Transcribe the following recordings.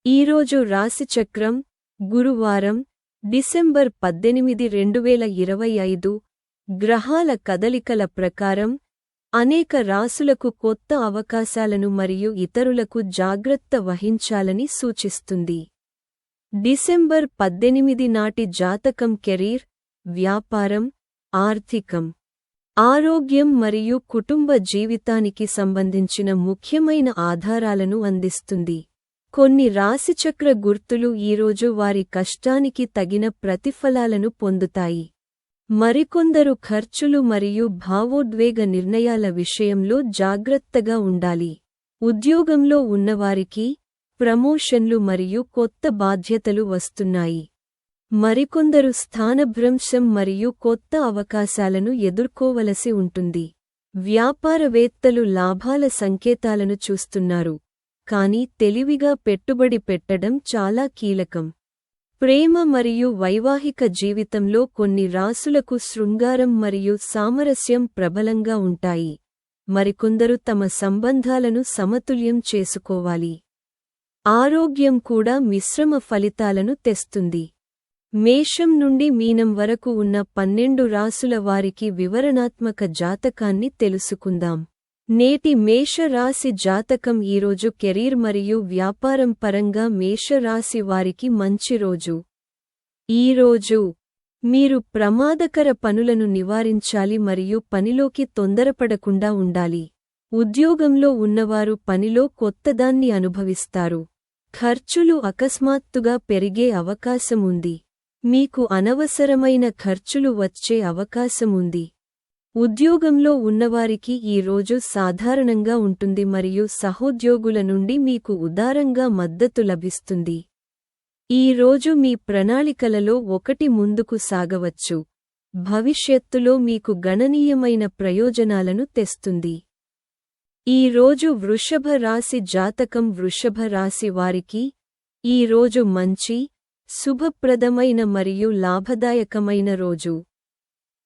ఈరోజు రాశిచక్రం గురువారం డిసెంబర్ 18 2025 గ్రహాల కదలికల ప్రకారం అనేక రాసులకు కొత్త అవకాశాలను మరియు ఇతరులకు జాగ్రత్త వహించాలని సూచిస్తుంది. డిసెంబర్ 18 నాటి జాతకం కెరీర్, వ్యాపారం, ఆర్థికం, ఆరోగ్యం మరియు కుటుంబ జీవితానికి సంబంధించిన ముఖ్యమైన ఆధారాలను అందిస్తుంది. కొన్ని రాశిచక్ర గుర్తులు ఈరోజు వారి కష్టానికి తగిన ప్రతిఫలాలను పొందుతాయి. మరికొందరు ఖర్చులు మరియు భావోద్వేగ నిర్ణయాల విషయంలో జాగ్రత్తగా ఉండాలి. ఉద్యోగంలో ఉన్నవారికి ప్రమోషన్లు మరియు కొత్త బాధ్యతలు వస్తున్నాయి. మరికొందరు స్థానభ్రంశం మరియు కొత్త అవకాశాలను ఎదుర్కోవలసి ఉంటుంది. వ్యాపారవేత్తలు లాభాల సంకేతాలను చూస్తున్నారు, కానీ తెలివిగా పెట్టుబడి పెట్టడం చాలా కీలకం. ప్రేమ మరియు వైవాహిక జీవితంలో కొన్ని రాసులకు శృంగారం మరియు సామరస్యం ప్రబలంగా ఉంటాయి. మరికొందరు తమ సంబంధాలను సమతుల్యం చేసుకోవాలి. ఆరోగ్యం కూడా మిశ్రమ ఫలితాలను తెస్తుంది. మేషం నుండి మీనం వరకు ఉన్న 12 రాసుల వారికి వివరణాత్మక జాతకాన్ని తెలుసుకుందాం. నేటి మేషరాశి జాతకం ఈరోజు కెరీర్ మరియు వ్యాపారం పరంగా మేషరాశి వారికి మంచి రోజు. ఈరోజు మీరు ప్రమాదకర పనులను నివారించాలి మరియు పనిలోకి తొందరపడకుండా ఉండాలి. ఉద్యోగంలో ఉన్నవారు పనిలో కొత్తదాన్ని అనుభవిస్తారు. ఖర్చులు అకస్మాత్తుగా పెరిగే అవకాశం ఉంది. మీకు అనవసరమైన ఖర్చులు వచ్చే అవకాశం ఉంది. ఉద్యోగంలో ఉన్నవారికి ఈ రోజు సాధారణంగా ఉంటుంది మరియు సహోద్యోగుల నుండి మీకు ఉదారంగా మద్దతు లభిస్తుంది. ఈ రోజు మీ ప్రణాళికలలో ఒకటి ముందుకు సాగవచ్చు. భవిష్యత్తులో మీకు గణనీయమైన ప్రయోజనాలను తెస్తుంది. ఈ రోజు వృషభ రాశి జాతకం వృషభ రాశి వారికి ఈ రోజు మంచి, శుభప్రదమైన మరియు లాభదాయకమైన రోజు.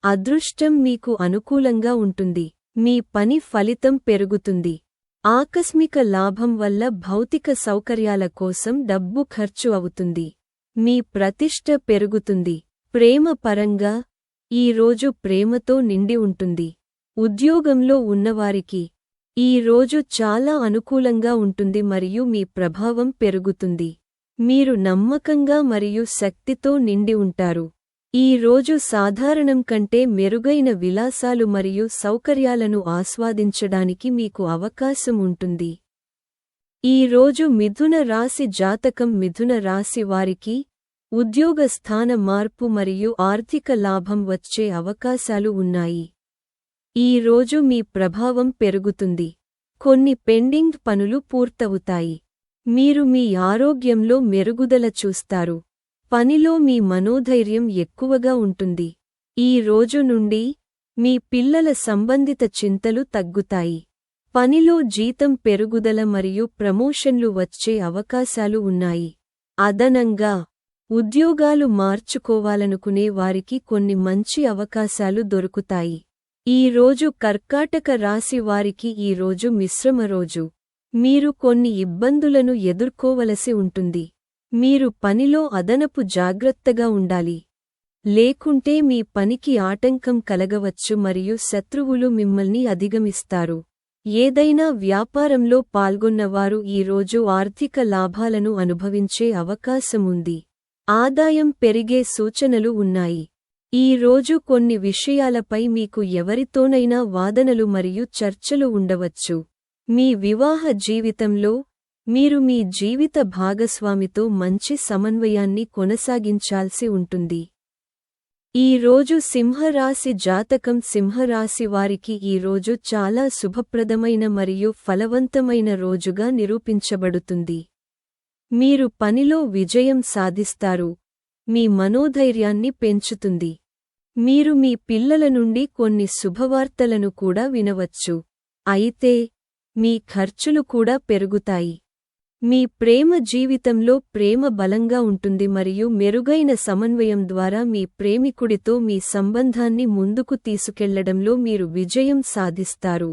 అదృష్టం మీకు అనుకూలంగా ఉంటుంది. మీ పని ఫలితం పెరుగుతుంది. ఆకస్మిక లాభం వల్ల భౌతిక సౌకర్యాల కోసం డబ్బు ఖర్చు అవుతుంది. మీ ప్రతిష్ట పెరుగుతుంది. ప్రేమ పరంగా ఈ రోజు ప్రేమతో నిండి ఉంటుంది. ఉద్యోగంలో ఉన్నవారికి ఈ రోజు చాలా అనుకూలంగా ఉంటుంది మరియు మీ ప్రభావం పెరుగుతుంది. మీరు నమ్మకంగా మరియు శక్తితో నిండి ఉంటారు. ఈ రోజు సాధారణం కంటే మెరుగైన విలాసాలు మరియు సౌకర్యాలను ఆస్వాదించడానికి మీకు అవకాశం ఉంటుంది. ఈ రోజు మిథున రాశి జాతకం మిథున రాశి వారికి ఉద్యోగ స్థాన మార్పు మరియు ఆర్థిక లాభం వచ్చే అవకాశాలు ఉన్నాయి. ఈ రోజు మీ ప్రభావం పెరుగుతుంది. కొన్ని పెండింగ్ పనులు పూర్తవుతాయి. మీరు మీ ఆరోగ్యంలో మెరుగుదల చూస్తారు. పనిలో మీ మనోధైర్యం ఎక్కువగా ఉంటుంది. ఈ రోజు నుండి మీ పిల్లల సంబంధిత చింతలు తగ్గుతాయి. పనిలో జీతం పెరుగుదల మరియు ప్రమోషన్లు వచ్చే అవకాశాలు ఉన్నాయి. అదనంగా ఉద్యోగాలు మార్చుకోవాలనుకునే వారికి కొన్ని మంచి అవకాశాలు దొరుకుతాయి. ఈ రోజు కర్కాటక రాశి వారికి ఈ రోజు మిశ్రమ రోజు. మీరు కొన్ని ఇబ్బందులను ఎదుర్కోవలసి ఉంటుంది. మీరు పనిలో అదనపు జాగ్రత్తగా ఉండాలి. లేకుంటే మీ పనికి ఆటంకం కలగవచ్చు మరియు శత్రువులు మిమ్మల్ని అధిగమిస్తారు. ఏదైనా వ్యాపారంలో పాల్గొన్నవారు ఈ రోజు ఆర్థిక లాభాలను అనుభవించే అవకాశముంది. ఆదాయం పెరిగే సూచనలు ఉన్నాయి. ఈ రోజు కొన్ని విషయాలపై మీకు ఎవరితోనైనా వాదనలు మరియు చర్చలు ఉండవచ్చు. మీ వివాహ జీవితంలో మీరు మీ జీవిత భాగస్వామితో మంచి సమన్వయాన్ని కొనసాగించాల్సి ఉంటుంది. ఈ రోజు సింహరాశి జాతకం సింహరాశి వారికి ఈ రోజు చాలా శుభప్రదమైన మరియు ఫలవంతమైన రోజుగా నిరూపించబడుతుంది. మీరు పనిలో విజయం సాధిస్తారు. మీ మనోధైర్యాన్ని పెంచుతుంది. మీరు మీ పిల్లల నుండి కొన్ని శుభవార్తలను కూడా వినవచ్చు. అయితే మీ ఖర్చులు కూడా పెరుగుతాయి. మీ ప్రేమ జీవితంలో ప్రేమ బలంగా ఉంటుంది మరియు మెరుగైన సమన్వయం ద్వారా మీ ప్రేమికుడితో మీ సంబంధాన్ని ముందుకు తీసుకెళ్లడంలో మీరు విజయం సాధిస్తారు.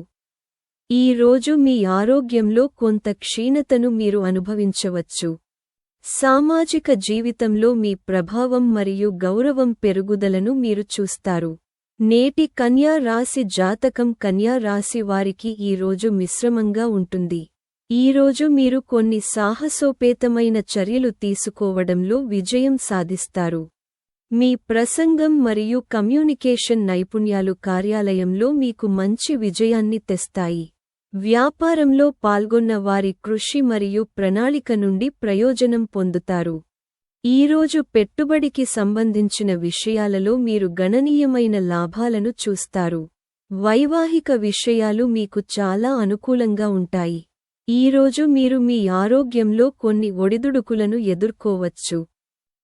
ఈ రోజు మీ ఆరోగ్యంలో కొంత క్షీణతను మీరు అనుభవించవచ్చు. సామాజిక జీవితంలో మీ ప్రభావం మరియు గౌరవం పెరుగుదలను మీరు చూస్తారు. నేటి కన్యా రాశి జాతకం. కన్యా రాశి వారికి ఈ రోజు మిశ్రమంగా ఉంటుంది. ఈరోజు మీరు కొన్ని సాహసోపేతమైన చర్యలు తీసుకోవడంలో విజయం సాధిస్తారు. మీ ప్రసంగం మరియు కమ్యూనికేషన్ నైపుణ్యాలు కార్యాలయంలో మీకు మంచి విజయాన్ని తెస్తాయి. వ్యాపారంలో పాల్గొన్న వారి కృషి మరియు ప్రణాళిక నుండి ప్రయోజనం పొందుతారు. ఈరోజు పెట్టుబడికి సంబంధించిన విషయాలలో మీరు గణనీయమైన లాభాలను చూస్తారు. వైవాహిక విషయాలు మీకు చాలా అనుకూలంగా ఉంటాయి. ఈరోజు మీరు మీ ఆరోగ్యంలో కొన్ని ఒడిదుడుకులను ఎదుర్కోవచ్చు.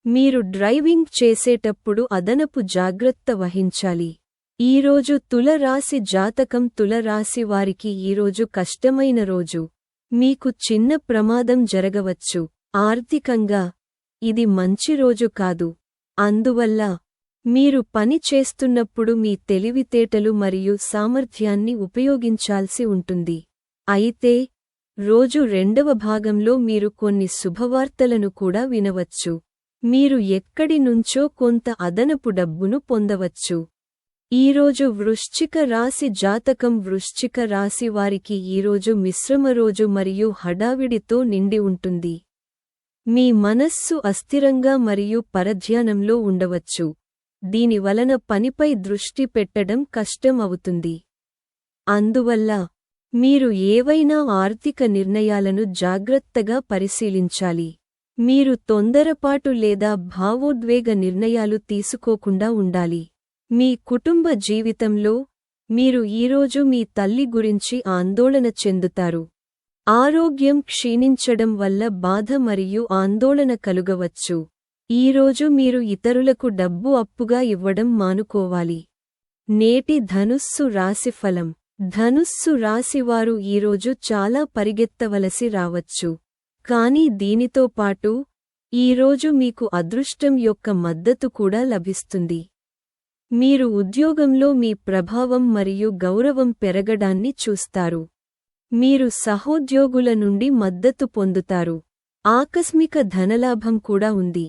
మీరు డ్రైవింగ్ చేసేటప్పుడు అదనపు జాగ్రత్త వహించాలి. ఈరోజు తుల రాశి జాతకం. తుల రాశి వారికి ఈరోజు కష్టమైన రోజు. మీకు చిన్న ప్రమాదం జరగవచ్చు. ఆర్థికంగా ఇది మంచి రోజు కాదు. అందువల్ల మీరు పని చేస్తున్నప్పుడు మీ తెలివితేటలు మరియు సామర్థ్యాన్ని ఉపయోగించాల్సి ఉంటుంది. అయితే రోజు రెండవ భాగంలో మీరు కొన్ని శుభవార్తలను కూడా వినవచ్చు. మీరు ఎక్కడి నుంచో కొంత అదనపు డబ్బును పొందవచ్చు. ఈరోజు వృశ్చిక రాశి జాతకం. వృశ్చిక రాశి వారికి ఈరోజు మిశ్రమ రోజు మరియు హడావిడితో నిండి ఉంటుంది. మీ మనస్సు అస్థిరంగా మరియు పరధ్యానంలో ఉండవచ్చు. దీనివలన పనిపై దృష్టి పెట్టడం కష్టం అవుతుంది. అందువల్ల మీరు ఏవైనా ఆర్థిక నిర్ణయాలను జాగ్రత్తగా పరిశీలించాలి. మీరు తొందరపాటు లేదా భావోద్వేగ నిర్ణయాలు తీసుకోకుండా ఉండాలి. మీ కుటుంబ జీవితంలో మీరు ఈరోజు మీ తల్లి గురించి ఆందోళన చెందుతారు. ఆరోగ్యం క్షీణించడం వల్ల బాధ మరియు ఆందోళన కలుగవచ్చు. ఈరోజు మీరు ఇతరులకు డబ్బు అప్పుగా ఇవ్వడం మానుకోవాలి. నేటి ధనుస్సు రాశిఫలం. ధనుస్సు రాశివారు ఈరోజు చాలా పరిగెత్తవలసి రావచ్చు. కానీ దీనితో పాటు ఈరోజు మీకు అదృష్టం యొక్క మద్దతు కూడా లభిస్తుంది. మీరు ఉద్యోగంలో మీ ప్రభావం మరియు గౌరవం పెరగడాన్ని చూస్తారు. మీరు సహోద్యోగుల నుండి మద్దతు పొందుతారు. ఆకస్మిక ధనలాభం కూడా ఉంది.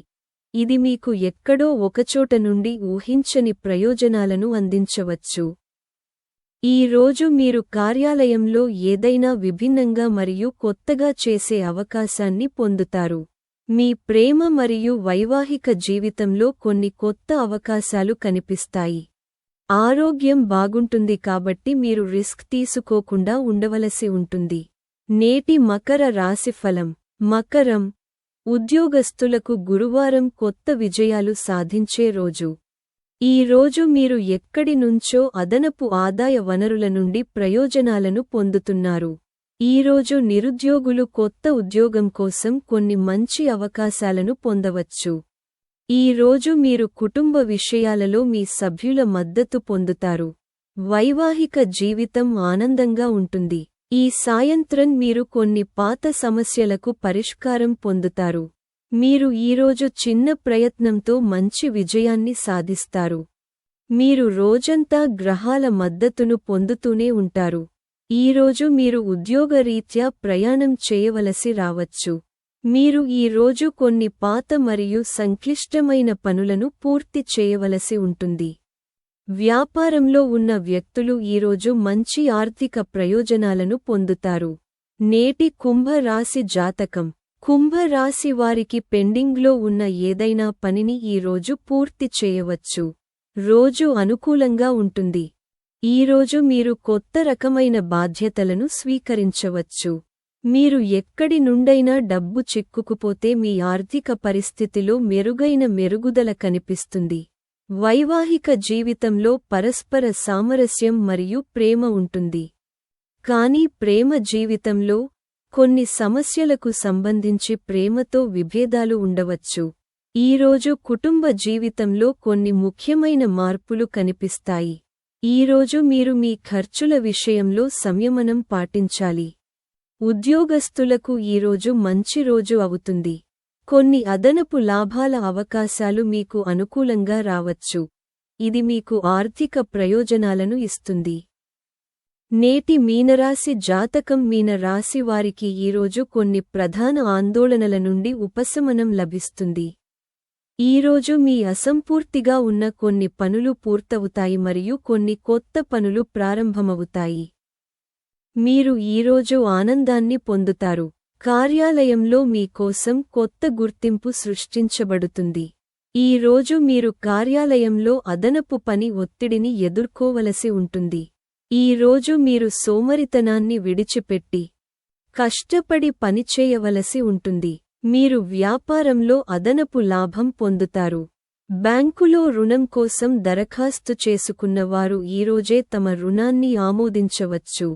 ఇది మీకు ఎక్కడో ఒకచోట నుండి ఊహించని ప్రయోజనాలను అందించవచ్చు. ఈ రోజు మీరు కార్యాలయంలో ఏదైనా విభిన్నంగా మరియు కొత్తగా చేసే అవకాశాన్ని పొందుతారు. మీ ప్రేమ మరియు వైవాహిక జీవితంలో కొన్ని కొత్త అవకాశాలు కనిపిస్తాయి. ఆరోగ్యం బాగుంటుంది కాబట్టి మీరు రిస్క్ తీసుకోకుండా ఉండవలసి ఉంటుంది. నేటి మకర రాశిఫలం. మకరం. ఉద్యోగస్తులకు గురువారం కొత్త విజయాలు సాధించే రోజు. ఈ రోజు మీరు ఎక్కడి నుంచో అదనపు ఆదాయ వనరుల నుండి ప్రయోజనాలను పొందుతున్నారు. ఈరోజు నిరుద్యోగులు కొత్త ఉద్యోగం కోసం కొన్ని మంచి అవకాశాలను పొందవచ్చు. ఈ రోజు మీరు కుటుంబ విషయాలలో మీ సభ్యుల మద్దతు పొందుతారు. వైవాహిక జీవితం ఆనందంగా ఉంటుంది. ఈ సాయంత్రం మీరు కొన్ని పాత సమస్యలకు పరిష్కారం పొందుతారు. మీరు ఈరోజు చిన్న ప్రయత్నంతో మంచి విజయాన్ని సాధిస్తారు. మీరు రోజంతా గ్రహాల మద్దతును పొందుతూనే ఉంటారు. ఈరోజు మీరు ఉద్యోగరీత్యా ప్రయాణం చేయవలసి రావచ్చు. మీరు ఈ రోజు కొన్ని పాత మరియు సంక్లిష్టమైన పనులను పూర్తి చేయవలసి ఉంటుంది. వ్యాపారంలో ఉన్న వ్యక్తులు ఈరోజు మంచి ఆర్థిక ప్రయోజనాలను పొందుతారు. నేటి కుంభ రాశి జాతకం. కుంభ రాశి వారికి పెండింగ్లో ఉన్న ఏదైనా పనిని ఈరోజు పూర్తి చేయవచ్చు. రోజు అనుకూలంగా ఉంటుంది. ఈరోజు మీరు కొత్త రకమైన బాధ్యతలను స్వీకరించవచ్చు. మీరు ఎక్కడి నుండైనా డబ్బు చిక్కుకుపోతే మీ ఆర్థిక పరిస్థితిలో మెరుగైన మెరుగుదల కనిపిస్తుంది. వైవాహిక జీవితంలో పరస్పర సామరస్యం మరియు ప్రేమ ఉంటుంది. కానీ ప్రేమ జీవితంలో కొన్ని సమస్యలకు సంబంధించి ప్రేమతో విభేదాలు ఉండవచ్చు. ఈరోజు కుటుంబ జీవితంలో కొన్ని ముఖ్యమైన మార్పులు కనిపిస్తాయి. ఈరోజు మీరు మీ ఖర్చుల విషయంలో సంయమనం పాటించాలి. ఉద్యోగస్తులకు ఈరోజు మంచి రోజు అవుతుంది. కొన్ని అదనపు లాభాల అవకాశాలు మీకు అనుకూలంగా రావచ్చు. ఇది మీకు ఆర్థిక ప్రయోజనాలను ఇస్తుంది. నేటి మీనరాశి జాతకం మీనరాశి వారికి ఈరోజు కొన్ని ప్రధాన ఆందోళనల నుండి ఉపశమనం లభిస్తుంది. ఈరోజు మీ అసంపూర్తిగా ఉన్న కొన్ని పనులు పూర్తవుతాయి మరియు కొన్ని కొత్త పనులు ప్రారంభమవుతాయి. మీరు ఈరోజు ఆనందాన్ని పొందుతారు. కార్యాలయంలో మీ కోసం కొత్త గుర్తింపు సృష్టించబడుతుంది. ఈ రోజు మీరు కార్యాలయంలో అదనపు పని ఒత్తిడిని ఎదుర్కోవలసి ఉంటుంది. ఈ రోజు మీరు సోమరితనాన్ని విడిచిపెట్టి కష్టపడి పనిచేయవలసి ఉంటుంది. మీరు వ్యాపారంలో అదనపు లాభం పొందుతారు. బ్యాంకులో రుణం కోసం దరఖాస్తు చేసుకున్న వారు ఈరోజే తమ రుణాన్ని ఆమోదించవచ్చు.